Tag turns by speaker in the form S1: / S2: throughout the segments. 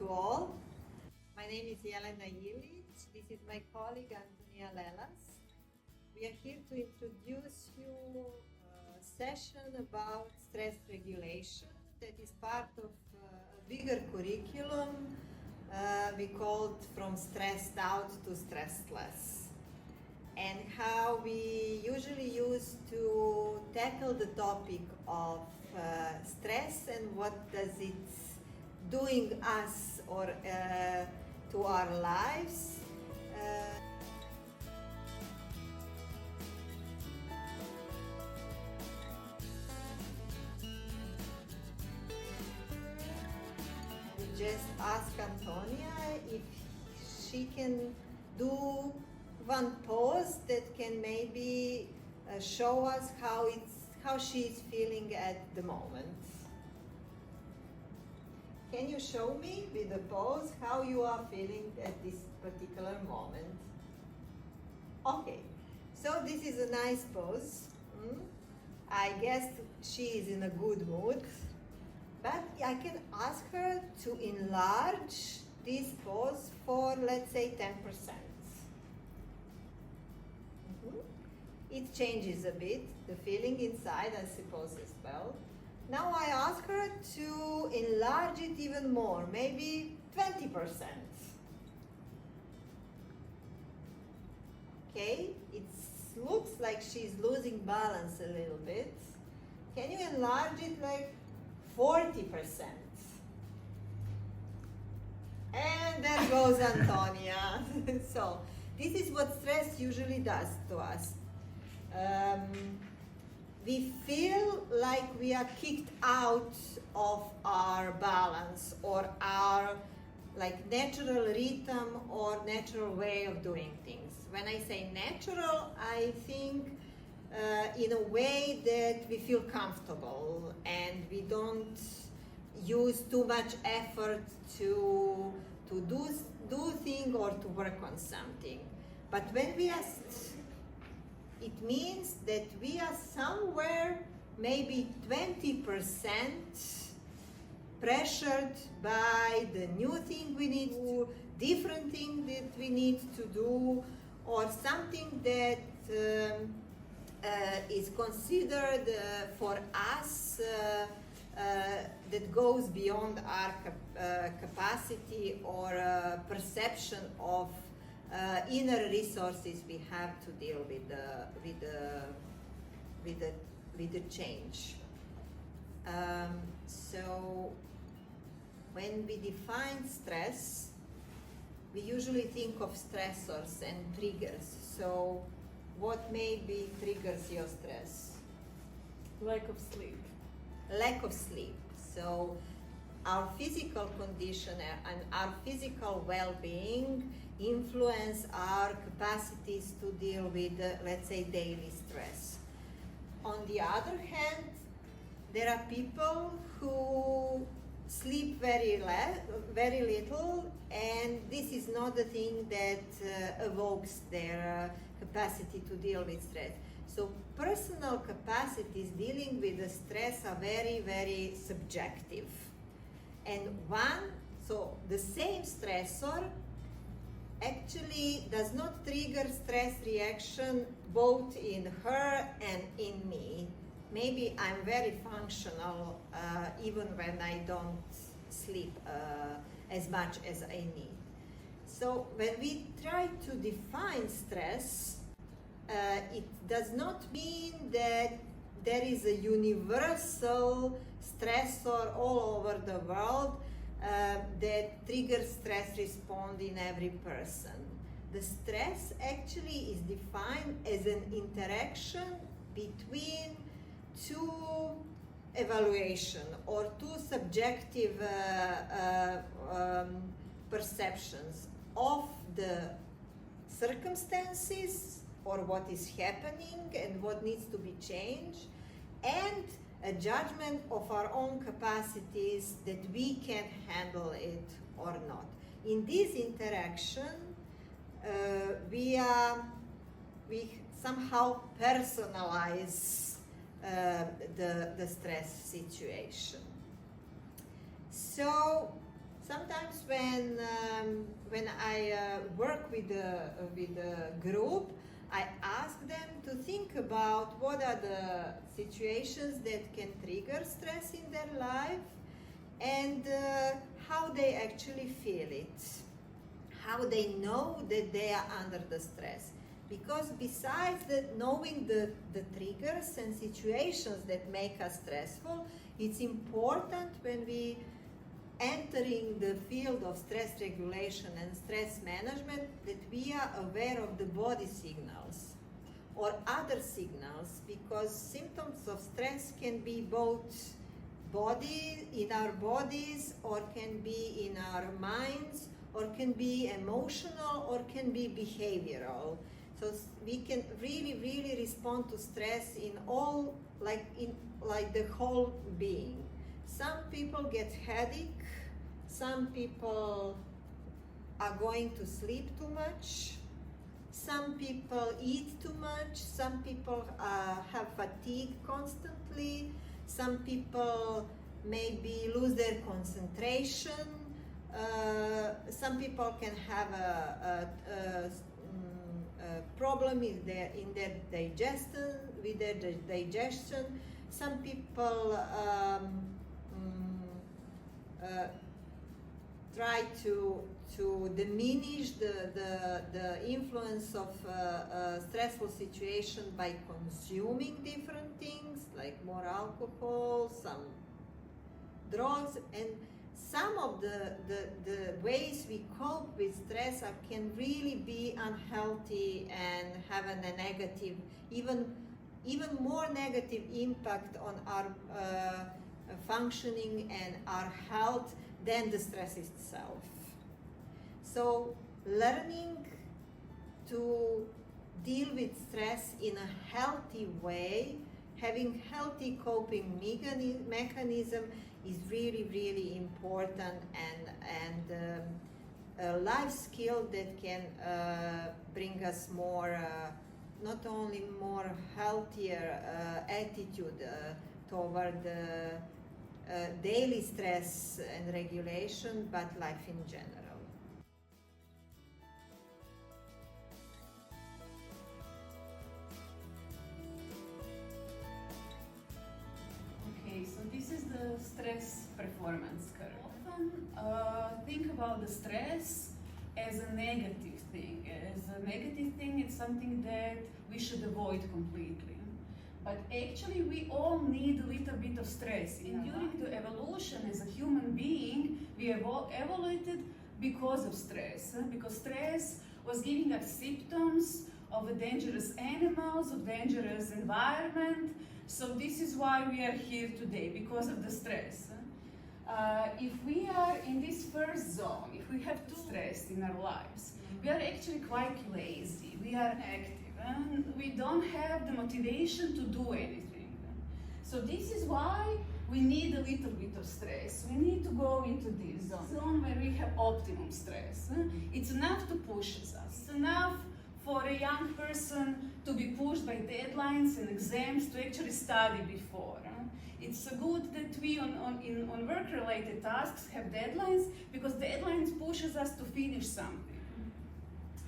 S1: to all. My name is Jelena Ilic. This is my colleague Antonia Lelas. We are here to introduce you a session about stress regulation that is part of a bigger curriculum we called From Stressed Out to Stressless, and how we usually use to tackle the topic of stress and what does it doing us or to our lives. We just ask Antonia if she can do one pose that can maybe show us how she is feeling at the moment. Can you show me with the pose how you are feeling at this particular moment? Okay, so this is a nice pose. I guess she is in a good mood, but I can ask her to enlarge this pose for, let's say, 10%. It changes a bit, the feeling inside, I suppose, as well. Now I ask her to enlarge it even more, maybe 20%. Okay, it looks like she's losing balance a little bit. Can you enlarge it like 40%? And there goes Antonia. So, this is what stress usually does to us. We feel like we are kicked out of our balance or our natural rhythm or natural way of doing things. When I say natural, I think in a way that we feel comfortable and we don't use too much effort to do things or to work on something. But when we are it means that we are somewhere maybe 20% pressured by the new thing we need to do, different thing that we need to do, or something that is considered for us that goes beyond our capacity or perception of inner resources we have to deal with the change. So when we define stress, we usually think of stressors and triggers. So what maybe triggers your stress?
S2: Lack of sleep.
S1: Lack of sleep. So our physical condition and our physical well-being influence our capacities to deal with, let's say, daily stress. On the other hand, there are people who sleep very little, and this is not the thing that evokes their capacity to deal with stress. So personal capacities dealing with the stress are very, very subjective. And so the same stressor actually does not trigger stress reaction both in her and in me. Maybe I'm very functional even when I don't sleep as much as I need. So when we try to define stress, it does not mean that there is a universal stressor all over the world that triggers stress response in every person. The stress actually is defined as an interaction between two evaluation or two subjective perceptions of the circumstances or what is happening and what needs to be changed, and a judgment of our own capacities that we can handle it or not. In this interaction, we somehow personalize the stress situation. So Sometimes when I work with a group, I ask them to think about what are the situations that can trigger stress in their life and how they actually feel it, how they know that they are under the stress. Because besides knowing the triggers and situations that make us stressful, it's important when we entering the field of stress regulation and stress management that we are aware of the body signals or other signals, because symptoms of stress can be both in our bodies, or can be in our minds, or can be emotional, or can be behavioral. So we can really respond to stress in all, like the whole being. Some people get headache, some people are going to sleep too much, some people eat too much, some people have fatigue constantly, some people maybe lose their concentration, some people can have a problem in their digestion, with their digestion. Some people try to diminish the influence of stressful situation by consuming different things, like more alcohol, some drugs, and some of the ways we cope with stress can really be unhealthy and have a negative, even more negative impact on our functioning and our health than the stress itself. So learning to deal with stress in a healthy way, having healthy coping mechanism is really important, and a life skill that can bring us more, not only more healthier attitude toward daily stress and regulation, but life in general.
S3: Okay, so this is the stress performance curve. Often think about the stress as a negative thing. As a negative thing, it's something that we should avoid completely. But actually, we all need a little bit of stress. And during the evolution as a human being, we evoluted because of stress. Because stress was giving us symptoms of dangerous animals, of dangerous environment. So this is why we are here today, because of the stress. If we are in this first zone, if we have too stress in our lives, we are actually quite lazy, we are active, and we don't have the motivation to do anything. So this is why we need a little bit of stress. We need to go into this zone where we have optimum stress. It's enough to push us. It's enough for a young person to be pushed by deadlines and exams to actually study before. It's good that we on work-related tasks have deadlines, because deadlines pushes us to finish something.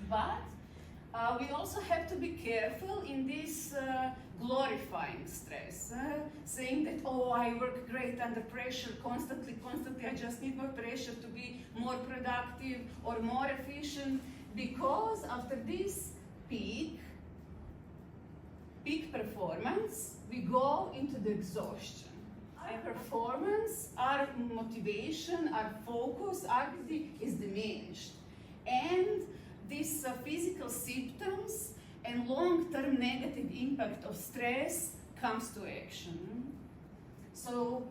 S3: But we also have to be careful in this glorifying stress, saying that, oh, I work great under pressure, constantly, I just need more pressure to be more productive or more efficient, because after this peak performance, we go into the exhaustion. Our performance, our motivation, our focus, everything is diminished. And these physical symptoms and long-term negative impact of stress comes to action. So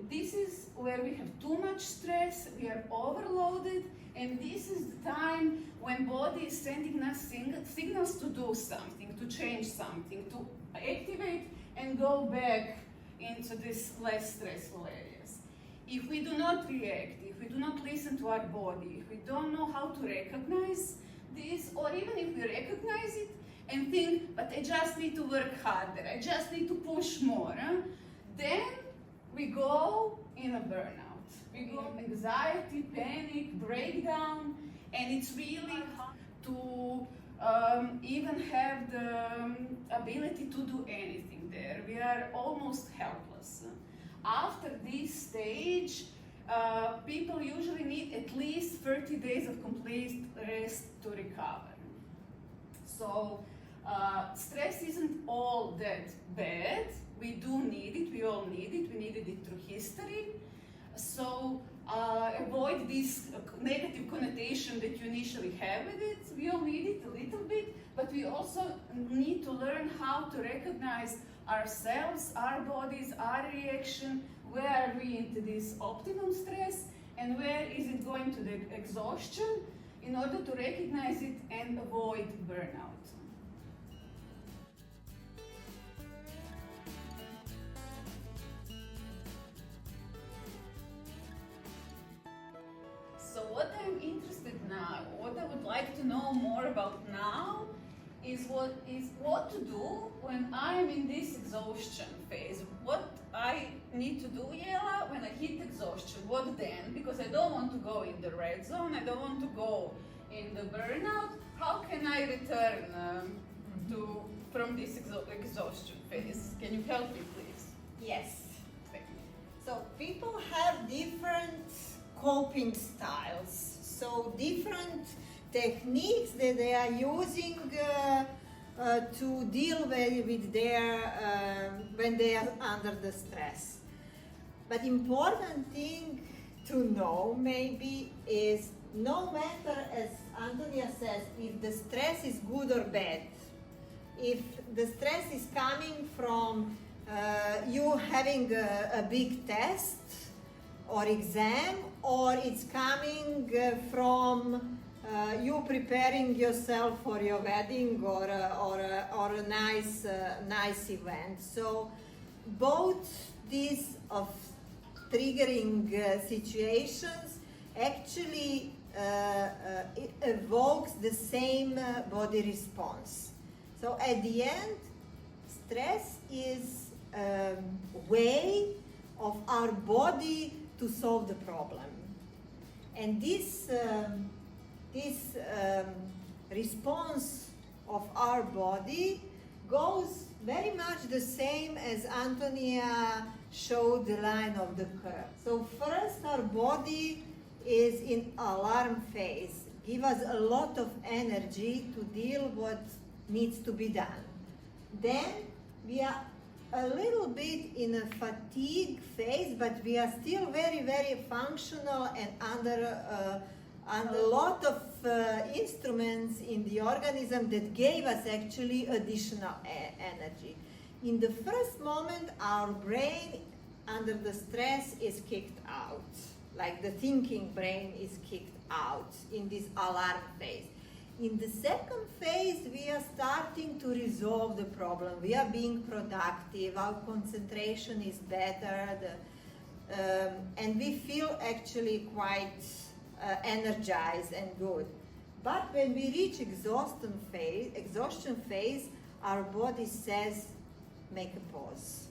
S3: this is where we have too much stress, we are overloaded, and this is the time when body is sending us signals to do something, to change something, to activate and go back into these less stressful areas. If we do not react, if we do not listen to our body, if we don't know how to recognize this, or even if we recognize it and think, but I just need to work harder, I just need to push more, then we go in a burnout. We go anxiety, panic, breakdown, and it's really hard to even have the ability to do anything there. We are almost helpless. After this stage, people usually need at least 30 days of complete rest to recover. So stress isn't all that bad. We do need it, we all need it, we needed it through history. So avoid this negative connotation that you initially have with it. We all need it a little bit, but we also need to learn how to recognize ourselves, our bodies, our reaction, where are we into this optimum stress and where is it going to the exhaustion in order to recognize it and avoid burnout. So what I'm interested now, what I would like to know more about now is what to do when I'm in this exhaustion phase. What I need to do, Yela, when I hit exhaustion. What then? Because I don't want to go in the red zone, I don't want to go in the burnout. How can I return from this exhaustion phase? Can you help me, please?
S1: Yes.
S3: Thank you.
S1: So people have different coping styles. So different techniques that they are using to deal with their when they are under the stress. But important thing to know maybe is no matter, as Antonia says, if the stress is good or bad, if the stress is coming from you having a big test or exam, or it's coming from you preparing yourself for your wedding or a nice event. So both these of triggering situations actually it evokes the same body response. So at the end, stress is a way of our body to solve the problem. And this response of our body goes very much the same as Antonia showed the line of the curve. So first our body is in alarm phase, give us a lot of energy to deal what needs to be done. Then we are a little bit in a fatigue phase, but we are still very, very functional and under a lot of instruments in the organism that gave us actually additional energy. In the first moment, our brain under the stress is kicked out, like the thinking brain is kicked out in this alarm phase. In the second phase, we are starting to resolve the problem. We are being productive, our concentration is better, and we feel actually quite energized and good. But when we reach exhaustion phase, our body says, make a pause.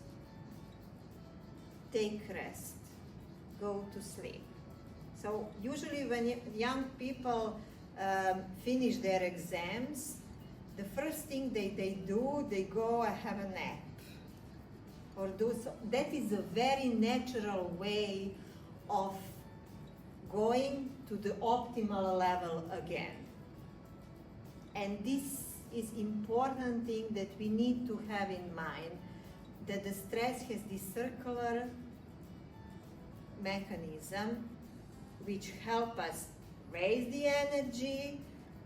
S1: Take rest. Go to sleep. So usually when young people finish their exams, the first thing they do, they go and have a nap. Or do so. That is a very natural way of going to the optimal level again. And this is important thing that we need to have in mind, that the stress has this circular mechanism which help us raise the energy,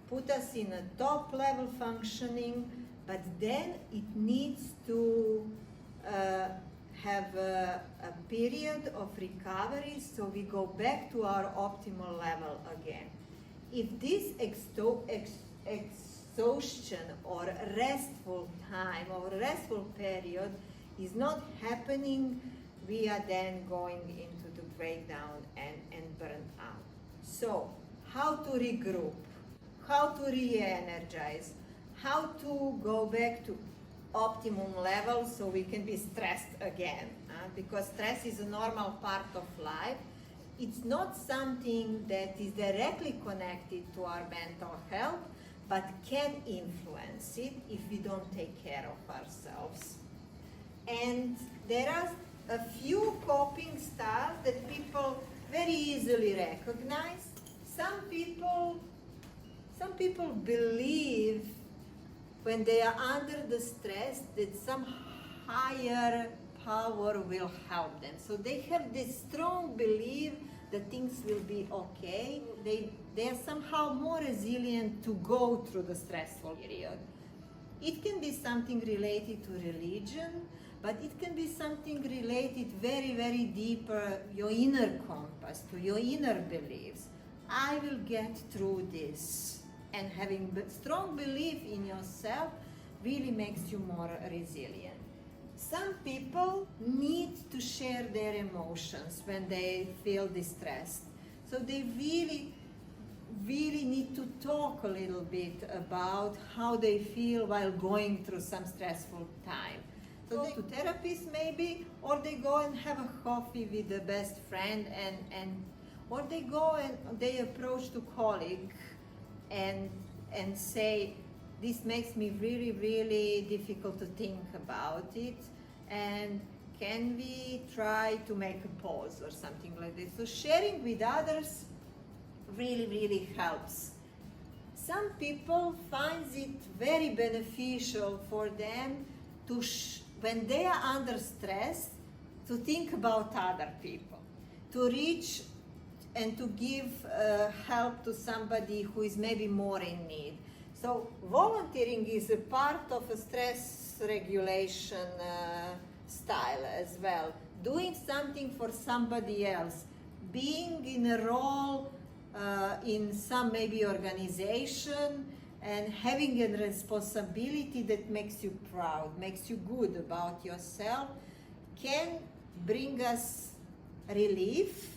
S1: put us in a top level functioning, but then it needs to have a period of recovery so we go back to our optimal level again. If this exhaustion or restful time or restful period is not happening, we are then going into the breakdown and burn out. So, how to regroup, how to re-energize, how to go back to optimum level so we can be stressed again, because stress is a normal part of life, it's not something that is directly connected to our mental health, but can influence it if we don't take care of ourselves. And there are a few coping styles that people very easily recognize. Some people believe when they are under the stress that some higher power will help them. So they have this strong belief that things will be okay. They are somehow more resilient to go through the stressful period. It can be something related to religion, but it can be something related very, very deeper, your inner compass, to your inner beliefs. I will get through this. And having strong belief in yourself really makes you more resilient. Some people need to share their emotions when they feel distressed. So they really need to talk a little bit about how they feel while going through some stressful time. So they go to therapists maybe, or they go and have a coffee with a best friend, or they go and they approach to colleague and say, this makes me really, really difficult to think about it, and can we try to make a pause or something like this. So sharing with others really, really helps. Some people find it very beneficial for them to, when they are under stress, to think about other people, to reach and to give help to somebody who is maybe more in need. So volunteering is a part of a stress regulation style as well. Doing something for somebody else, being in a role in some maybe organization, and having a responsibility that makes you proud, makes you good about yourself, can bring us relief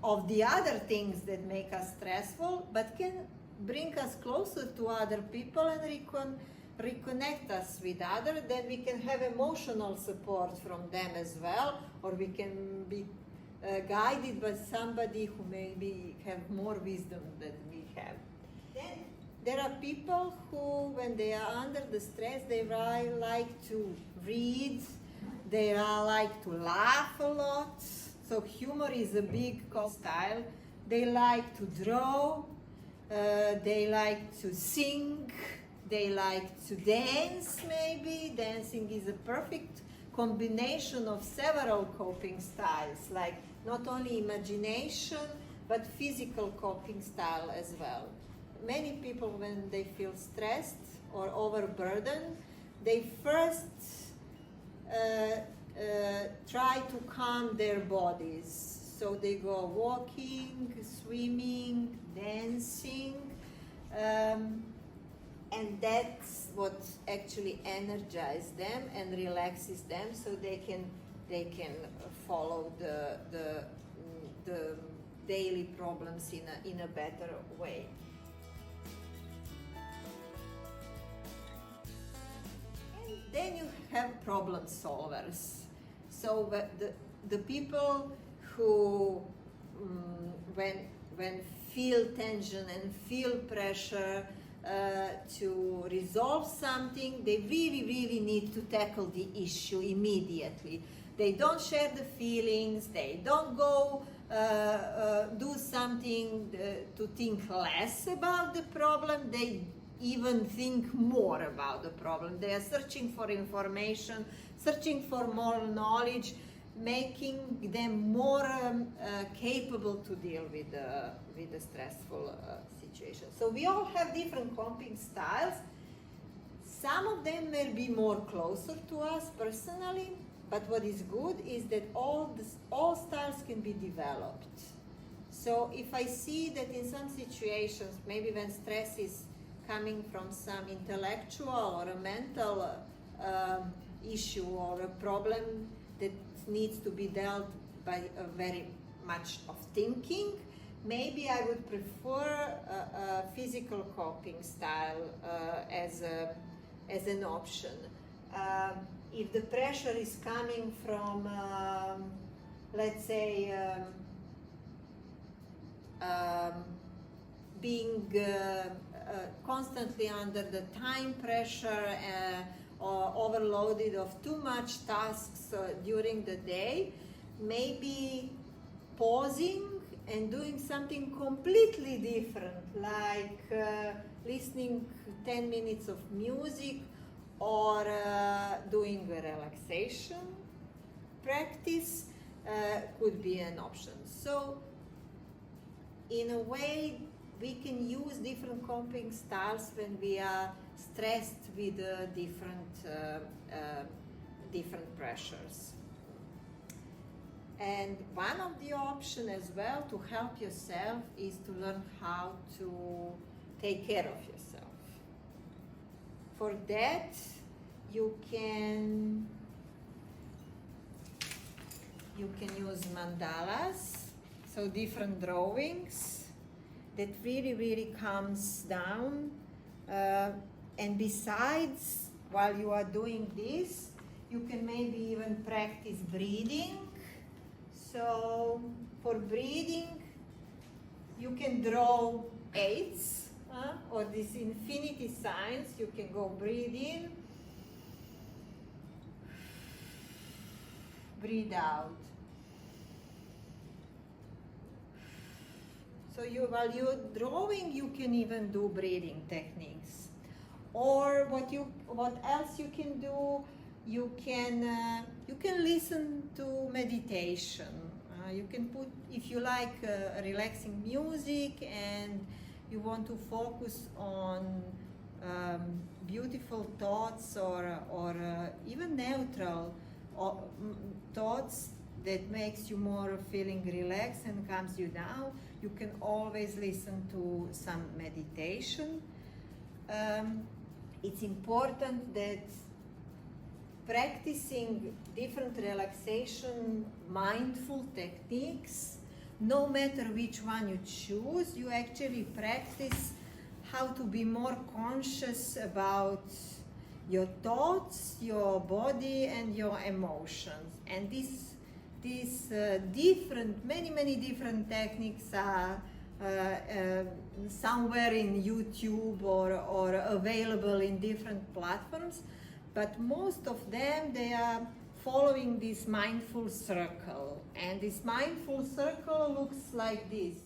S1: of the other things that make us stressful, but can bring us closer to other people and reconnect us with others. Then we can have emotional support from them as well, or we can be guided by somebody who maybe have more wisdom than we have. Then there are people who, when they are under the stress, they like to read, they like to laugh a lot. So humor is a big style. They like to draw, they like to sing, they like to dance maybe. Dancing is a perfect combination of several coping styles, like not only imagination, but physical coping style as well. Many people, when they feel stressed or overburdened, they first try to calm their bodies. So they go walking, swimming, dancing, and that's what actually energizes them and relaxes them, so they can follow the daily problems in a better way. And then you have problem solvers. So the people who, when feel tension and feel pressure to resolve something, they really, really need to tackle the issue immediately. They don't share the feelings, they don't go do something to think less about the problem, they even think more about the problem. They are searching for information, searching for more knowledge, making them more capable to deal with the stressful situation. So we all have different coping styles. Some of them may be more closer to us personally, but what is good is that all styles can be developed. So if I see that in some situations, maybe when stress is coming from some intellectual or a mental issue or a problem that needs to be dealt by a very much of thinking, maybe I would prefer a physical coping style as an option. If the pressure is coming from, let's say, being constantly under the time pressure or overloaded of too much tasks during the day, maybe pausing and doing something completely different, like listening 10 minutes of music or doing a relaxation practice could be an option. So in a way, we can use different coping styles when we are stressed with different pressures. And one of the options as well to help yourself is to learn how to take care of yourself. For that, you can use mandalas, so different drawings that really comes down. And besides, while you are doing this, you can maybe even practice breathing. So for breathing, you can draw eights or these infinity signs. You can go breathe in, breathe out. So while you're drawing, you can even do breathing techniques. Or what else you can do? You can listen to meditation. You can put, if you like relaxing music and you want to focus on beautiful thoughts or even neutral thoughts that makes you more feeling relaxed and calms you down, you can always listen to some meditation. It's important that practicing different relaxation mindful techniques, no matter which one you choose, you actually practice how to be more conscious about your thoughts, your body, and your emotions. And these many different techniques are somewhere in YouTube or available in different platforms, but most of them, they are following this mindful circle. And this mindful circle looks like this.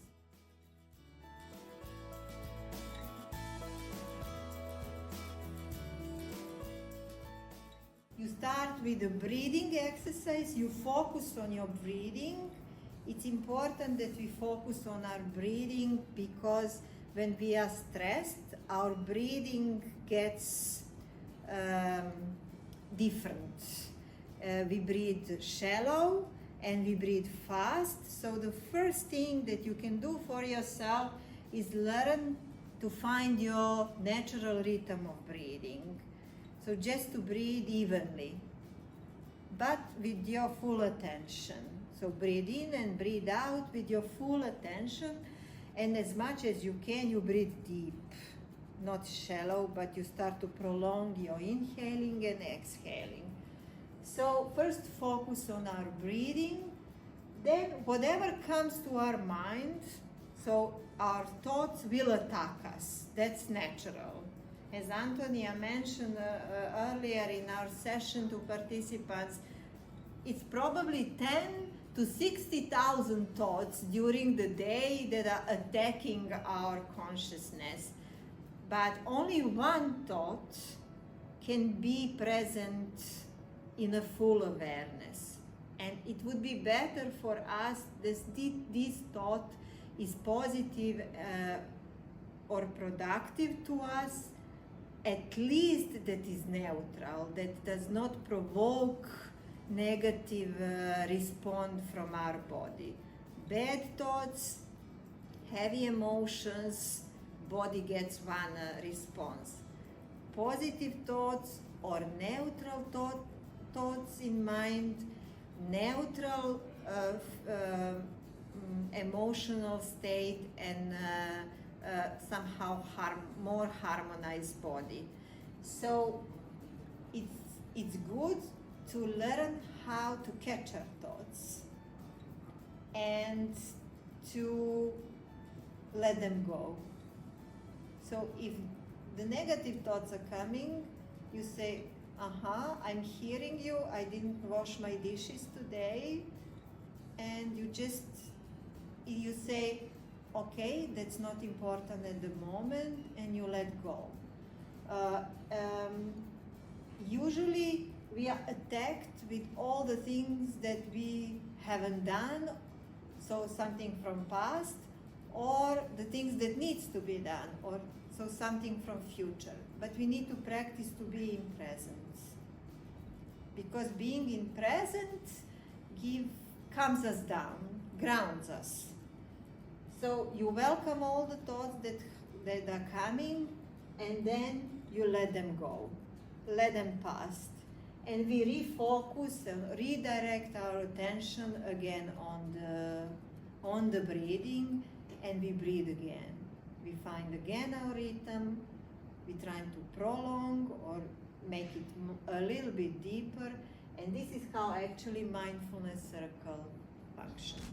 S1: You start with a breathing exercise, you focus on your breathing. It's important that we focus on our breathing because when we are stressed, our breathing gets different. We breathe shallow and we breathe fast. So the first thing that you can do for yourself is learn to find your natural rhythm of breathing. So just to breathe evenly, but with your full attention. So breathe in and breathe out with your full attention, and as much as you can, you breathe deep, not shallow, but you start to prolong your inhaling and exhaling. So first focus on our breathing, then whatever comes to our mind, so our thoughts will attack us, that's natural. As Antonia mentioned earlier in our session to participants, it's probably 10 to 60,000 thoughts during the day that are attacking our consciousness. But only one thought can be present in a full awareness. And it would be better for us that this thought is positive or productive to us, at least that is neutral, that does not provoke negative response from our body. Bad thoughts, heavy emotions, body gets one response. Positive thoughts or neutral thoughts in mind, neutral emotional state, and somehow more harmonized body. So it's good to learn how to catch our thoughts and to let them go. So if the negative thoughts are coming, you say, I'm hearing you, I didn't wash my dishes today, and you say, okay, that's not important at the moment, and you let go. Usually we are attacked with all the things that we haven't done, so something from past, or the things that needs to be done, or so something from future. But we need to practice to be in presence, because being in present calms us down, grounds us. So you welcome all the thoughts that are coming, and then you let them go, let them pass. And we refocus and redirect our attention again on the breathing, and we breathe again. We find again our rhythm, we try to prolong or make it a little bit deeper, and this is how actually mindfulness circle functions.